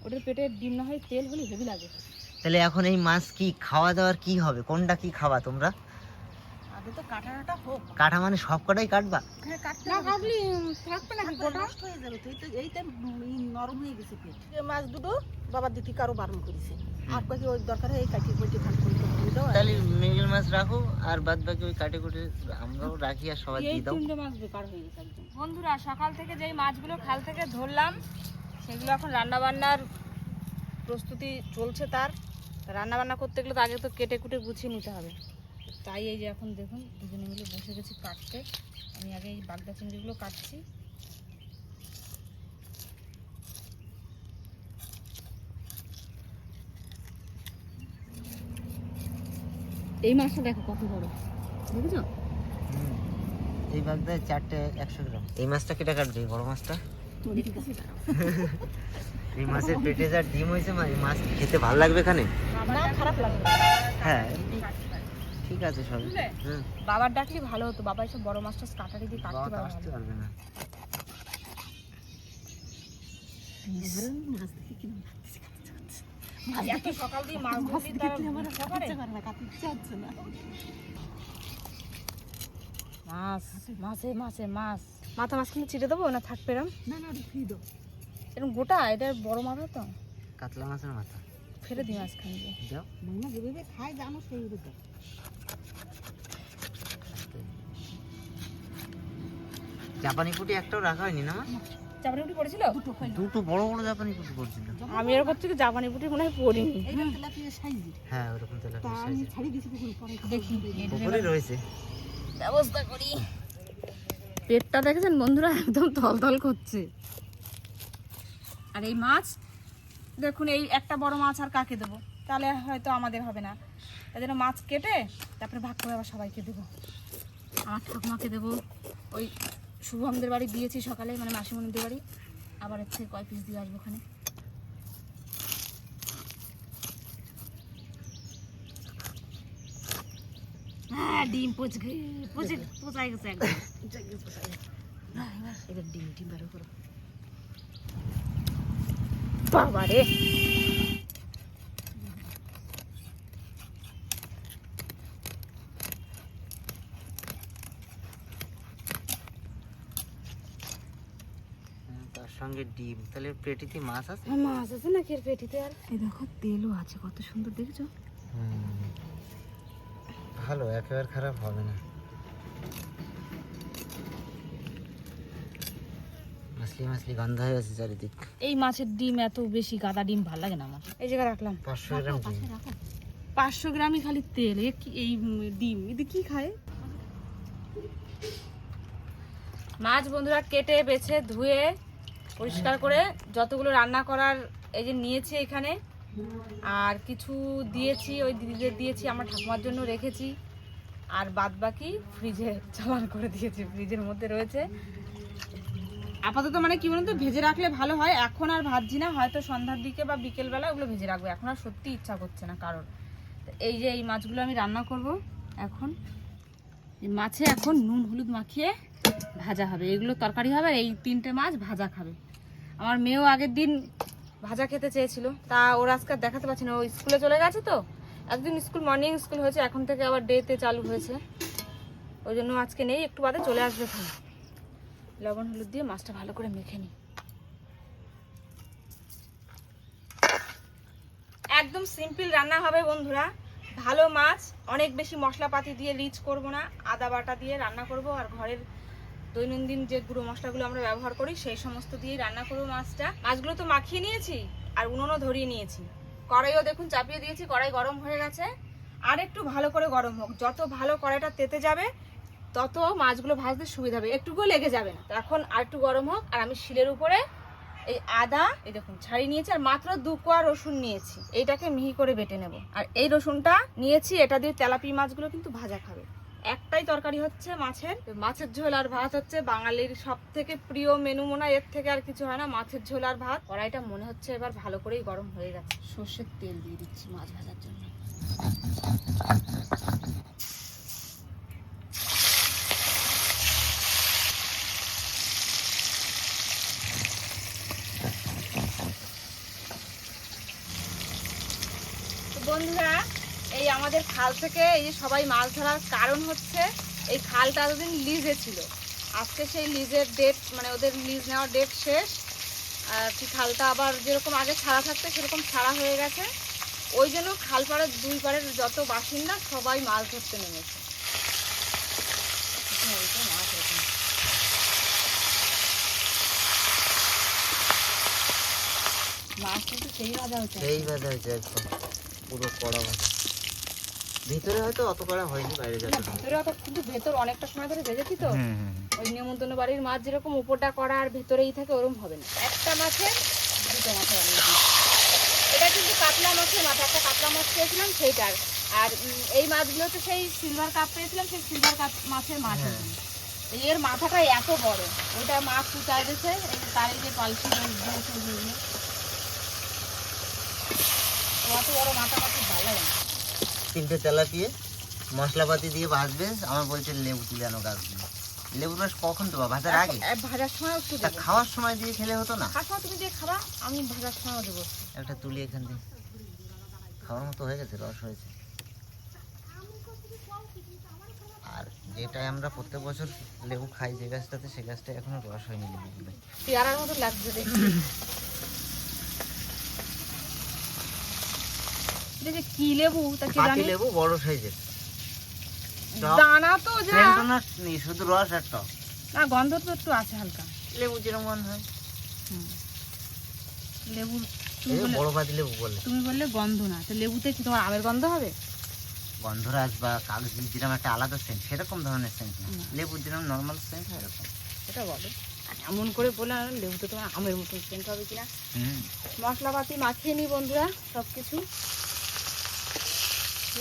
ওটার পেটে ডিম না হয় তেল হলে হেভি লাগে। তাহলে এখন এই মাছ কি খাওয়া দাওয়ার কি হবে, কোনটা কি খাওয়া তোমরা? আগে তো কাটাটা হোক। কাটা মানে সব কটাই কাটবা? হ্যাঁ কাটতে না কাটলি থাকবে নাকি গোটা নষ্ট হয়ে যাবে। তো এইটা নরম হয়ে গেছে পেট। এই মাছ দুটো বাবার দিদি কারো বারণ করেছে, আর কয়েক ওই দরকার হয় এই কাটি কুটি ভাগ করে দাও। তাহলে মৃগেল মাছ রাখো আর বাদ বাকি ওই কাটে কুটে আমরাও রাখি আর সবাই দিয়ে দাও। এই তিনটে মাছ বেকার হয়ে গেছে একদম। বন্ধুরা সকাল থেকে যেই মাছগুলো খাল থেকে ধরলাম সেগুলো এখন রান্না বান্নার প্রস্তুতি চলছে। তার রান্না বান্না করতে গেলে তো আগে তো কেটে কুটে গুছিয়ে নিতে হবে। তাই এই যে এখন দেখুন দুজনে মিলে বসে গেছি কাটতে। আমি আগে এই বাগদা চিংড়িগুলো কাটছি। এই মাছটা দেখো কত বড়, দেখেছো? এই বাগদায় 4টে 100 গ্রাম। এই মাছটা কেটে কাটবে, বড় মাছটা। এই মাছের পেটে যা ডিম হয়েছে, এই মাছ খেতে ভালো লাগবে এখানে? খারাপ লাগবে। হ্যাঁ ঠিক আছে সব। বাবার ডাকলে ভালো হতো, বাবা এসব বড় মাছটা কাটারি দিয়ে কাটতে পারবে না। সকাল দিয়ে মাছ মাছে মাছে মাছ মাথা মাছ কিন্তু চিড়ে দেবো না থাকবে এরম? না না এরকম গোটা, এটা বড় মাথা তো। কাতলা মাছের মাথা ফেলে দিই মাছখানে দিয়ে দাও। মাইনা যেভাবে খায় জানো সেই রূপে। জাপানি পুঁটি একটাও রাখা হয়নি না? জাপানি পুঁটি পড়েছিল দুটো বড় বড় জাপানি পুঁটি পড়ছিল। আমি এরকম থেকে জাপানি পুঁটি মনে হয় পড়িনি। হ্যাঁ ওরকম তেলাপিয়া সাইজের দেখি পুকুরে রয়েছে। ব্যবস্থা করি। পেটটা দেখেছেন বন্ধুরা, একদম থলথল করছে। আর এই মাছ দেখুন, এই একটা বড় মাছ আর কাকে দেবো? তাহলে হয়তো আমাদের হবে না। তাই জন্য মাছ কেটে তারপরে ভাগ করে আবার সবাইকে দেবো। আমার ঠাকুমাকে দেবো, ওই শুভমদের বাড়ি দিয়েছি সকালে, মানে মাসিমণিদের বাড়ি। আবার হচ্ছে কয় পিস দিয়ে আসবো ওখানে। হ্যাঁ ডিম পচাই গেছে একদম। এবার ডিম বেরো করো। বাবা রে, তার সঙ্গে ডিম। তাহলে পেটিতে মাছ আছে? মাছ আছে নাকি এর পেটিতে? আর এই দেখো তেলও আছে, কত সুন্দর দেখেছো? ভালো, একেবারে খারাপ হবে না। মাছলি মাছলি গন্ধ হয়ে আছে চারিদিক। এই মাছের ডিম এত বেশি গাদা ডিম ভালো লাগে না আমার। এই জায়গায় রাখলাম 500 গ্রাম ডিম। 500 গ্রামই খালি তেল। এই ডিম এদি কি খায়? মাছ বন্ধুরা কেটে বেছে ধুয়ে পরিষ্কার করে যতগুলো রান্না করার এই যে নিয়েছি এখানে, আর কিছু দিয়েছি ওই দিদিদের দিয়েছি, আমার ঠাকুমার জন্য রেখেছি, আর বাদ বাকি ফ্রিজে চালান করে দিয়েছি, ফ্রিজের মধ্যে রয়েছে আপাতত। মানে কি বলুন তো, ভেজে রাখলে ভালো হয়। এখন আর ভাজছি না, হয়তো সন্ধ্যার দিকে বা বিকেলবেলা ওগুলো ভেজে রাখবো। এখন আর সত্যি ইচ্ছা করছে না কারণ। এই যে এই মাছগুলো আমি রান্না করব এখন। এই মাছে এখন নুন হলুদ মাখিয়ে ভাজা হবে, এগুলো তরকারি হবে, আর এই 3টে মাছ ভাজা খাবে। আমার মেয়েও আগের দিন ভাজা খেতে চেয়েছিল, তা ওর আজকে দেখাতে পারছি না, ও স্কুলে চলে গেছে। তো একদিন স্কুল মর্নিং স্কুল হয়েছে, এখন থেকে আবার ডেতে চালু হয়েছে, ওই জন্য আজকে নেই, একটু বাদে চলে আসবে। খালি লবণ হলুদ দিয়ে মাছটা ভালো করে মেখে নিই। একদম সিম্পল রান্না হবে বন্ধুরা, ভালো মাছ, অনেক বেশি মশলাপাতি দিয়ে রিচ করব না, আদা বাটা দিয়ে রান্না করব, আর ঘরের দৈনন্দিন যে গুঁড়ো মশলাগুলো আমরা ব্যবহার করি সেই সমস্ত দিয়ে রান্না করবো মাছটা। মাছগুলো তো মাখিয়ে নিয়েছি আর উনুনও ধরিয়ে নিয়েছি, কড়াইও দেখুন চাপিয়ে দিয়েছি, কড়াই গরম হয়ে গেছে। আর একটু ভালো করে গরম হোক, যত ভালো কড়াইটা তেতে যাবে তত মাছগুলো ভাজতে সুবিধা হবে, একটুকুও লেগে যাবে না। এখন আর একটু গরম হোক, আর আমি শিলের উপরে এই আদা এই দেখুন ছাড়িয়ে নিয়েছি, আর মাত্র 2 কোয়া রসুন নিয়েছি, এইটাকে মিহি করে বেটে নেব। আর এই রসুনটা নিয়েছি, এটা দিয়ে তেলাপিয়া মাছগুলো কিন্তু ভাজা খাবে। একটাই তরকারি হচ্ছে মাছের, মাছের ঝোল আর ভাত হচ্ছে বাঙালির সব থেকে প্রিয় মেনু, মনে হয় এর থেকে আর কিছু হয় না, মাছের ঝোল আর ভাত। কড়াইটা মনে হচ্ছে এবার ভালো করেই গরম হয়ে গেছে, সর্ষের তেল দিয়ে দিচ্ছি মাছ ভাজার জন্য। বন্ধুরা, এই আমাদের খাল থেকে এই যে সবাই মাছ ধরার কারণ হচ্ছে এই খালটা এতদিন লিজে ছিল। আজকে সেই লিজের ডেট, মানে ওদের লিজ নেওয়ার ডেট শেষ। আর কি খালটা আবার যেরকম আগে ছাড়া থাকতো সেরকম ছাড়া হয়ে গেছে। ওই জন্য খাল পাড়ের দুই পাড়ের যত বাসিন্দা সবাই মাছ ধরতে নেমেছে। মাছ কিন্তু সেই ভাজা হচ্ছে, সেই ভাজা হয়েছে একদম পুরো কড়া ভাজা। ভিতরে হয়তো অত কড়া হয়নি, বাইরে না, যাচ্ছে। ভিতরে অত, কিন্তু ভেতর অনেকটা সময় ধরে ভেজেছি তো। ওই নেমন্তন্ন বাড়ির মাছ যেরকম উপরটা করা আর ভেতরেই থাকে ওরকম হবে না। একটা মাছে দুটো মাছে রান্না করি। এটা কিন্তু কাতলা মাছের মাথা, একটা কাতলা মাছ পেয়েছিলাম সেইটার। আর এই মাছগুলো তো সেই সিলভার কাপ পেয়েছিলাম, সেই সিলভার কাপ মাছের মাছ। এর মাথাটা এত বড়, ওইটা মাছ কুচাই দিয়েছে তার এই যে পালসি অত বড় মাথা মাছ ভালো লাগে না। 3টে তেলাপিয়া মশলাপাতি দিয়ে ভাজবে। আমার বলছে লেবু তুলে আনো গাছ দিয়ে। লেবুর রস কখন দেবো? ভাজার আগে? ভাজার সময় একটু তা দেবো। খাওয়ার সময় দিয়ে খেলে হতো না? খাওয়ার সময় তুমি দিয়ে খাবা, আমি ভাজার সময় দেবো। একটা তুলি এখান দিয়ে খাওয়ার মতো হয়ে গেছে, রস হয়েছে। আর যেটাই আমরা প্রত্যেক বছর লেবু খাই যে গাছটাতে, সে গাছটা এখনো রস হয়নি লেবুগুলো। পেয়ারার মতো লাগছে দেখছি। এটা যে কি লেবু তা কি পাতি জানি। লেবু বড় সাইজের, দানা তো যা, নেই, শুধু রস আর টক। না গন্ধ তো একটু আছে হালকা, লেবু যেরকম মনে হয় লেবুর। বড় পাতি লেবু বলে। তুমি বললে গন্ধ না, তো লেবুতে কি তোমার আমের গন্ধ হবে? গন্ধরাজ বা কাগজি যেরকম একটা আলাদা সেন্ট, সেরকম ধরনের সেন্ট না। লেবুর যেরকম নর্মাল সেন্ট হয় এরকম। এটা বলো, এমন করে বলে লেবুতে তোমার আমের মতন সেন্ট হবে কিনা। মশলাপাতি মাখিয়ে নিই বন্ধুরা সব কিছু।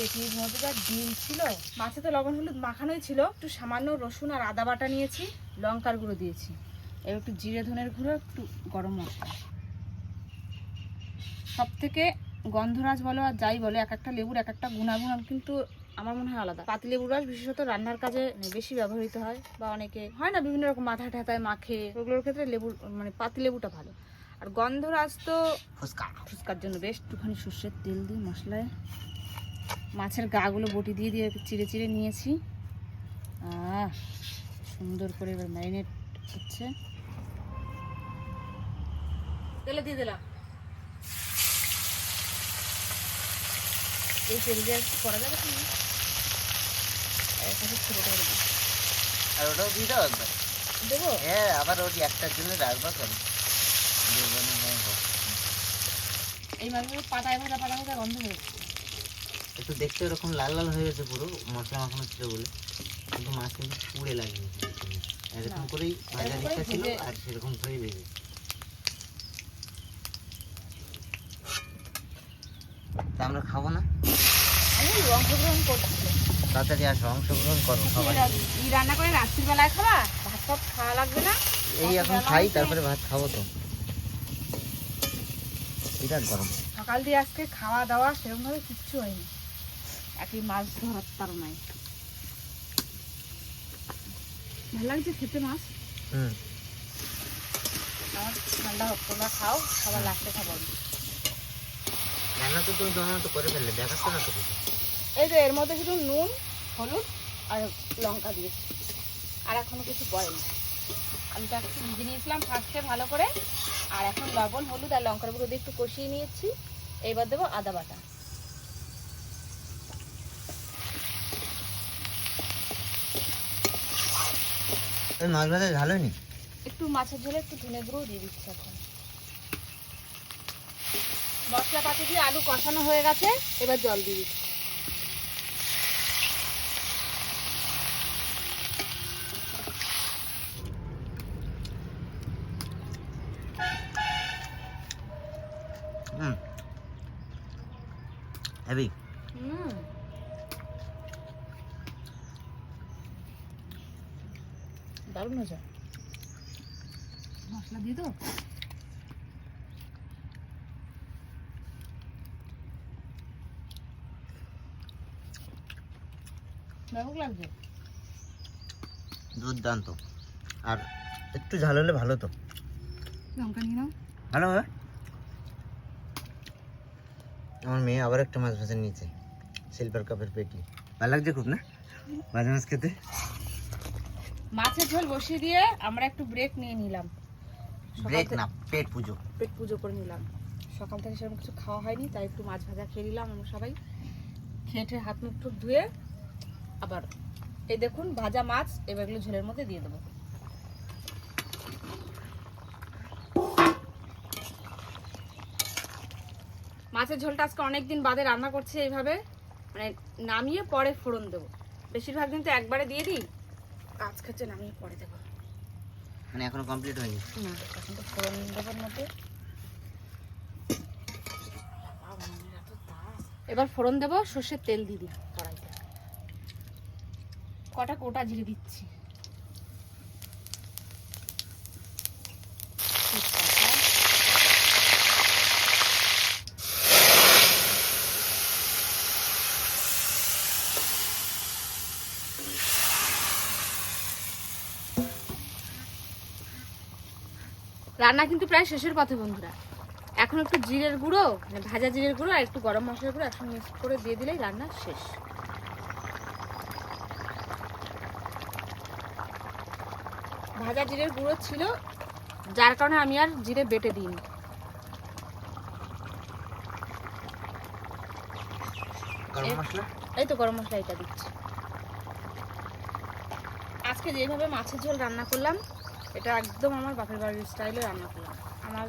এটির মধ্যে যা ডিম ছিল, মাছে তো লবণ হলুদ মাখানোই ছিল, একটু সামান্য রসুন আর আদা বাটা নিয়েছি, লঙ্কার গুঁড়ো দিয়েছি, এবার একটু জিরে ধনের গুঁড়ো, একটু গরম মশলা। সব থেকে গন্ধরাজ বলো আর যাই বলো, এক একটা লেবুর এক একটা গুণাগুণ কিন্তু আমার মনে হয় আলাদা। পাতি লেবুর রস বিশেষত রান্নার কাজে বেশি ব্যবহৃত হয়, বা অনেকে হয় না বিভিন্ন রকম মাথা ঠাতায় মাখে, ওগুলোর ক্ষেত্রে লেবুর মানে পাতি লেবুটা ভালো। আর গন্ধরাজ তো ফুচকার জন্য বেশ। একটুখানি সর্ষের তেল দিয়ে মশলায় মাছের গাগুলো বটি দিয়ে দিয়ে চিড়ে চিড়ে নিয়েছি। সুন্দর করে এবার ম্যারিনেট হচ্ছে। তেলে দিয়ে দিলাম। এই তেল দিয়ে করা যাবে কি? আর ওটাও দিয়ে দাও একবার। দেবো? হ্যাঁ, আবার ওটি একটার জন্য রাখবা কেন? এই মাছগুলো পাতায় ভাজা পাতা ভাজা গন্ধ হয়েছে। একটু দেখতে এরকম লাল লাল হয়ে গেছে পুরো, মশলা মাখানো ছিল বলে, কিন্তু মাছ কিন্তু পুড়ে লাগিয়েছে। এরকম করেই ভাজার ইচ্ছা ছিল আর সেরকম করেই ভেজে। তা আমরা খাবো না? আমি অংশগ্রহণ করছি। তাড়াতাড়ি আসো, অংশগ্রহণ করো সবাই। ই রান্না করে রাত্রির বেলায় খাবা, ভাত সব খাওয়া লাগবে না। এই এখন খাই, তারপরে ভাত খাবো তো। বিরাট গরম। সকাল দিয়ে আজকে খাওয়া দাওয়া সেরকম ভাবে কিচ্ছু হয়নি, একই মাছ ধরার তার নাই। ভালো লাগছে খেতে মাছ। আমার ঠান্ডা হোক, তোমরা খাও, খাবার লাগতে খাবো। রান্না তো তুমি তোমার মতো করে ফেললে, দেখাচ্ছ না তো কিছু। এই যে এর মধ্যে শুধু নুন হলুদ আর লঙ্কা দিয়েছি, আর এখনো কিছু পড়েনি। আমি তো একটু ভিজে নিয়েছিলাম ফার্স্টে ভালো করে, আর এখন লবণ হলুদ আর লঙ্কার গুঁড়ো দিয়ে একটু কষিয়ে নিয়েছি। এইবার দেবো আদা বাটা। মাছ ভাজা ঝাল হয়নি? একটু মাছের ঝোলে একটু ধনে গুঁড়ো দিয়ে দিচ্ছি এখন। মশলাপাতি দিয়ে আলু কষানো হয়ে গেছে, এবার জল দিয়ে দিচ্ছি। হেভি। দারুণ হয়েছে। মশলা দিয়ে দাও। ব্যাপক লাগছে, দুর্দান্ত। আর একটু ঝাল হলে ভালো তো। লঙ্কা নিয়ে নাও। ভালো হবে। আমার মেয়ে আবার একটা মাছ ভাজার নিচে সিলভার কাপের পেটি ভালো লাগছে খুব না ভাজা মাছ খেতে। মাছের ঝোল বসিয়ে দিয়ে আমরা একটু ব্রেক নিয়ে নিলাম, ব্রেক না পেট পুজো। পেট পুজো করে নিলাম। সকাল থেকে সেরকম কিছু খাওয়া হয়নি, তাই একটু মাছ ভাজা খেয়ে নিলাম আমরা সবাই। খেটে হাত মুখ টুক ধুয়ে আবার এই দেখুন ভাজা মাছ, এবার এগুলো ঝোলের মধ্যে দিয়ে দেবো। মাছের ঝোলটা আজকে অনেকদিন বাদে রান্না করছি এইভাবে, মানে নামিয়ে পরে ফোড়ন দেবো। বেশিরভাগ দিন তো একবারে দিয়ে দিই, আজকে হচ্ছে নামিয়ে পরে দেবো। মানে এখনো কমপ্লিট হয়নি না, এখন তো ফোড়ন দেবার মধ্যে। এবার ফোড়ন দেবো, সর্ষের তেল দিয়ে দিই কড়াইতে। কটা কোটা জিরে দিচ্ছি। রান্না কিন্তু প্রায় শেষের পথে বন্ধুরা। এখন একটু জিরের গুঁড়ো, মানে ভাজা জিরের গুঁড়ো আর একটু গরম মশলার গুঁড়ো একসঙ্গে মিক্স করে দিয়ে দিলেই রান্না শেষ। ভাজা জিরের গুঁড়ো ছিল, যার কারণে আমি আর জিরে বেটে দিইনি। গরম মশলা, এই তো গরম মশলা এটা দিচ্ছি। আজকে যেভাবে মাছের ঝোল রান্না করলাম, এটা একদম আমার বাপের বাড়ির স্টাইলে রান্না করলাম। আমার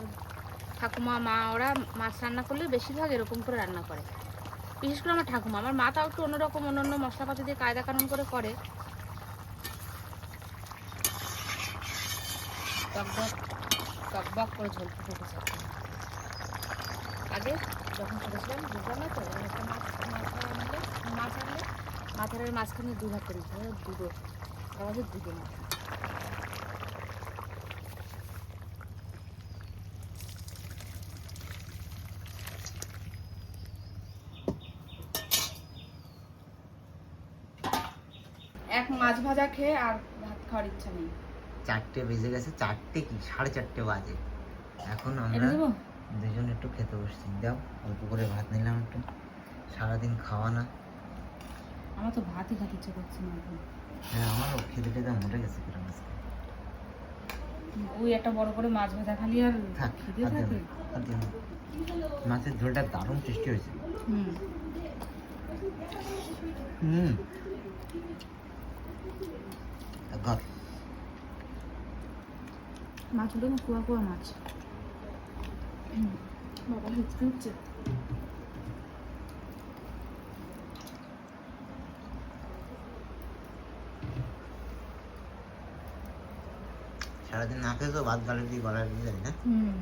ঠাকুমা মা ওরা মাছ রান্না করলে বেশিরভাগ এরকম করে রান্না করে, বিশেষ করে আমার ঠাকুমা। আমার মা তাও একটু অন্যরকম অন্য মশলাপাতি দিয়ে কায়দা কানুন করে করে। টকবক টকবক করে ঝোল ফুটে উঠেছে। আগে যখন ছোটো ছিলাম বুঝলাম না তো, একটা মাছ আনলে মাথার মাঝখানে দু ভাগ করে দুটো আমাদের দুটো মাছ। এক মাছ ভাজা খেয়ে আর ভাত খাওয়ার ইচ্ছা নেই। 4টে বেজে গেছে, 4টে কি 4:30 বাজে। এখন এটা আমরা দেবো? দুজন একটু খেতে বসছি। দাও অল্প করে ভাত নিলাম একটু, সারাদিন খাওয়া না। আমার তো ভাতই খেতে ইচ্ছে করছে না এখন। হ্যাঁ আমারও খেতে খেতে মরে গেছে কিরম আজকে। ওই একটা বড় করে মাছ ভাজা খালি আর থাক খিদে আর দিও থাকে। না, আর দিও না। মাছের ঝোলটা দারুণ টেস্টি হয়েছে। হুম, হুম ঘর মাছগুলো না কুয়া কুয়া মাছ। বাবা হিচকি উঠছে। সারাদিন না খেয়ে তো ভাত গালে দিয়ে গলায় দিয়ে যায় না। হুম